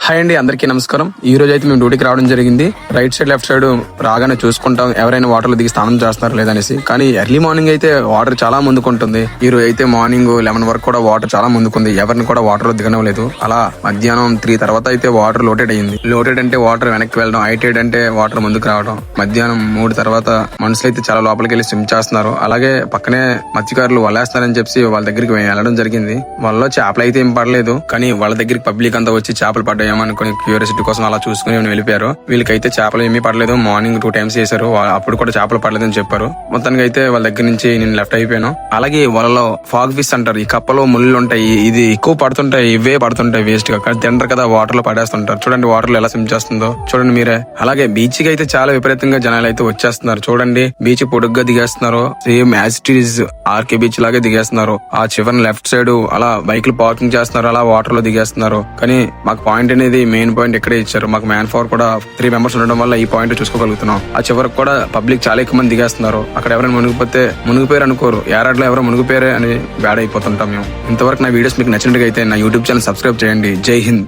Hi అండి, అందరికీ నమస్కారం. ఈ రోజు అయితే మేము డ్యూటీకి రావడం జరిగింది. రైట్ సైడ్ లెఫ్ట్ సైడ్ రాగానే చూసుకుంటాం ఎవరైనా వాటర్ లో దిగి స్నానం చేస్తున్నారు లేదనేసి. కానీ ఎర్లీ మార్నింగ్ అయితే వాటర్ చాలా ముందుకుంటుంది. ఈ రోజు అయితే మార్నింగ్ 11 వరకు కూడా వాటర్ చాలా ముందుకుంది. ఎవరిని కూడా వాటర్ లో దిగనలేదు. అలా మధ్యాహ్నం 3 తర్వాత అయితే వాటర్ లోటెడ్ అయ్యింది. లోటెడ్ అంటే వాటర్ వెనక్కి వెళ్ళడం, హైటెడ్ అంటే వాటర్ ముందుకు రావడం. మధ్యాహ్నం 3 తర్వాత మనుషులు అయితే చాలా లోపలికి వెళ్ళి స్విమ్ చేస్తున్నారు. అలాగే పక్కనే మత్స్యకారులు వలేస్తున్నారని చెప్పి వాళ్ళ దగ్గరికి వెళ్ళడం జరిగింది. వాళ్ళలో చేపలు అయితే ఏం పడలేదు, కానీ వాళ్ళ దగ్గరికి పబ్లిక్ అంతా వచ్చి చేపలు పడ్డాయి అనుకుని క్యూరియాసిటీ కోసం అలా చూసుకుని వెళ్ళిపోయారు. వీళ్ళకైతే చేపలు ఏమీ పడలేదు. మార్నింగ్ 2 times చేశారు, అప్పుడు కూడా చేపలు పడలేదని చెప్పారు. మొత్తానికి అయితే వాళ్ళ దగ్గర నుంచి నేను లెఫ్ట్ అయిపోయాను. అలాగే వాళ్ళలో ఫాగ్ ఫిష్ అంటారు, ఈ కప్పలో ముళ్ళు ఉంటాయి, ఇది ఎక్కువ పడుతుంటాయి, ఇవే పడుతుంటాయి వేస్ట్ గా. కానీ తింటారు కదా, వాటర్ లో పడేస్తుంటారు. చూడండి వాటర్ లో ఎలా స్విమ్ చేస్తుందో చూడండి మీరే. అలాగే బీచ్ కి అయితే చాలా విపరీతంగా జనాలు అయితే వచ్చేస్తున్నారు. చూడండి బీచ్ పొడుగ్గా దిగేస్తున్నారు. Same as it is RK beach లాగే దిగేస్తున్నారు. ఆ చివరి లెఫ్ట్ సైడ్ అలా బైక్లు పార్కింగ్ చేస్తున్నారు, అలా వాటర్ లో దిగేస్తున్నారు. కానీ మాకు పాయింట్ అనేది మెయిన్ పాయింట్ ఇక్కడే ఇచ్చారు. మాకు మ్యాన్ పవర్ కూడా 3 members ఉండడం వల్ల ఈ పాయింట్ చూసుకోగలుగుతున్నాం. ఆ చివరికి కూడా పబ్లిక్ చాలా ఎక్కువ మంది దిగేస్తున్నారు. అక్కడ ఎవరైనా మునిగిపోయారు అనుకోరు, యారాడ్లో ఎవరో మునిగిపోయారే అని బ్యాడ్ అయిపోతుంటాం మేము. ఇంతవరకు నా వీడియోస్ మీకు నచ్చినట్టుగా అయితే నా యూట్యూబ్ ఛానల్ సబ్స్క్రైబ్ చేయండి. జై హింద్.